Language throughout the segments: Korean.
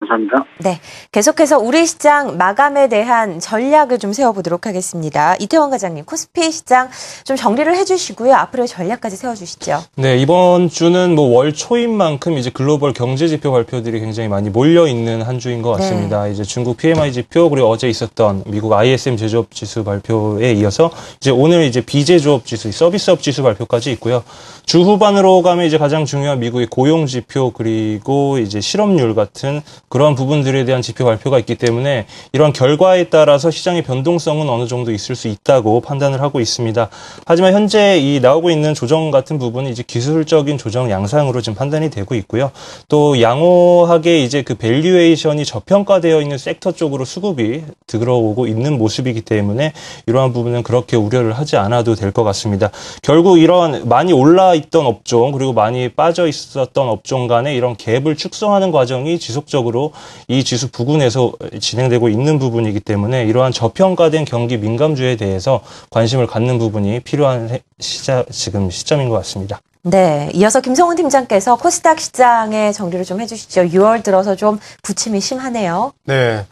감사합니다. 네, 계속해서 우리 시장 마감에 대한 전략을 좀 세워보도록 하겠습니다. 이태원 과장님, 코스피 시장 좀 정리를 해주시고요. 앞으로의 전략까지 세워주시죠. 네, 이번 주는 뭐 월 초인 만큼 이제 글로벌 경제 지표 발표들이 굉장히 많이 몰려 있는 한 주인 것 같습니다. 네. 이제 중국 PMI 지표 그리고 어제 있었던 미국 ISM 제조업 지수 발표에 이어서 이제 오늘 이제 비제조업 지수, 서비스업 지수 발표까지 있고요. 주 후반으로 가면 이제 가장 중요한 미국의 고용 지표 그리고 이제 실업률 같은 그런 부분들에 대한 지표 발표가 있기 때문에 이런 결과에 따라서 시장의 변동성은 어느 정도 있을 수 있다고 판단을 하고 있습니다. 하지만 현재 이 나오고 있는 조정 같은 부분이 이제 기술적인 조정 양상으로 지금 판단이 되고 있고요. 또 양호하게 이제 그 밸류에이션이 저평가되어 있는 섹터 쪽으로 수급이 들어오고 있는 모습이기 때문에 이러한 부분은 그렇게 우려를 하지 않아도 될 것 같습니다. 결국 이런 많이 올라 있던 업종 그리고 많이 빠져 있었던 업종 간의 이런 갭을 축소하는 과정이 지속적으로 이 지수 부근에서 진행되고 있는 부분이기 때문에 이러한 저평가된 경기 민감주에 대해서 관심을 갖는 부분이 필요한 지금 시점인 것 같습니다. 네, 이어서 김성훈 팀장께서 코스닥 시장의 정리를 좀 해주시죠. 6월 들어서 좀 부침이 심하네요. 네,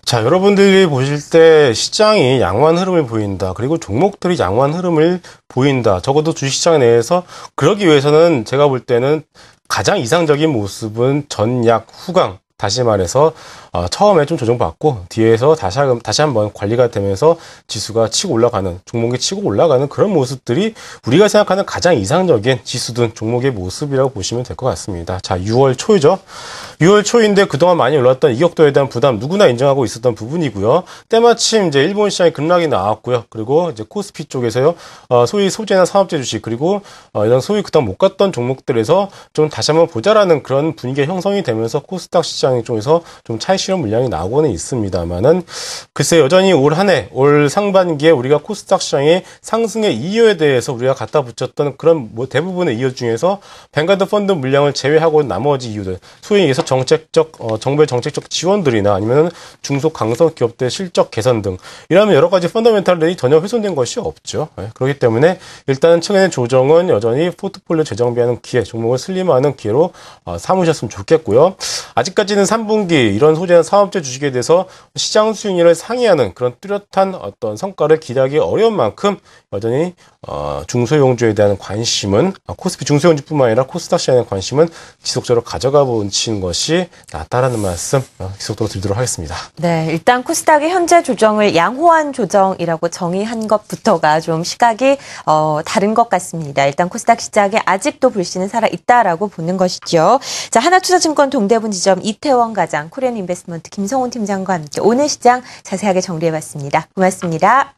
자 여러분들이 보실 때 시장이 양호한 흐름을 보인다. 그리고 종목들이 양호한 흐름을 보인다. 적어도 주식시장 내에서 그러기 위해서는 제가 볼 때는 가장 이상적인 모습은 전약 후강. 다시 말해서 처음에 좀 조정받고 뒤에서 다시 한번 관리가 되면서 지수가 치고 올라가는, 종목이 치고 올라가는 그런 모습들이 우리가 생각하는 가장 이상적인 지수든 종목의 모습이라고 보시면 될 것 같습니다. 자, 6월 초이죠. 6월 초인데 그동안 많이 올랐던 이격도에 대한 부담 누구나 인정하고 있었던 부분이고요. 때마침 이제 일본 시장의 급락이 나왔고요. 그리고 이제 코스피 쪽에서요. 소위 소재나 산업재 주식 그리고 이런 소위 그동안 못 갔던 종목들에서 좀 다시 한번 보자라는 그런 분위기가 형성이 되면서 코스닥 시장 쪽에서 좀 차익 실현 물량이 나오고는 있습니다만은 글쎄 여전히 올 한 해, 올 상반기에 우리가 코스닥 시장의 상승의 이유에 대해서 우리가 갖다 붙였던 그런 뭐 대부분의 이유 중에서 뱅가드 펀드 물량을 제외하고 나머지 이유들, 소위 얘기해서 정부의 정책적 지원들이나 아니면 중소 강성 기업들의 실적 개선 등 이러면 여러 가지 펀더멘탈들이 전혀 훼손된 것이 없죠. 그렇기 때문에 일단은 최근의 조정은 여전히 포트폴리오 재정비하는 기회, 종목을 슬림화하는 기회로 삼으셨으면 좋겠고요. 아직까지는 3분기 이런 소재나 사업재 주식에 대해서 시장 수익률을 상회하는 그런 뚜렷한 어떤 성과를 기대하기 어려운 만큼 여전히 중소형주에 대한 관심은 코스피 중소형주뿐만 아니라 코스닥 시장에 대한 관심은 지속적으로 가져가 보시는 것이 낫다라는 말씀 지속적으로 드리도록 하겠습니다. 네, 일단 코스닥의 현재 조정을 양호한 조정이라고 정의한 것부터가 좀 시각이 다른 것 같습니다. 일단 코스닥 시장에 아직도 불씨는 살아있다라고 보는 것이죠. 자, 하나투자증권 동대문 지점 이태원 과장, 코리안 인베스트먼트 김성훈 팀장과 함께 오늘 시장 자세하게 정리해봤습니다. 고맙습니다.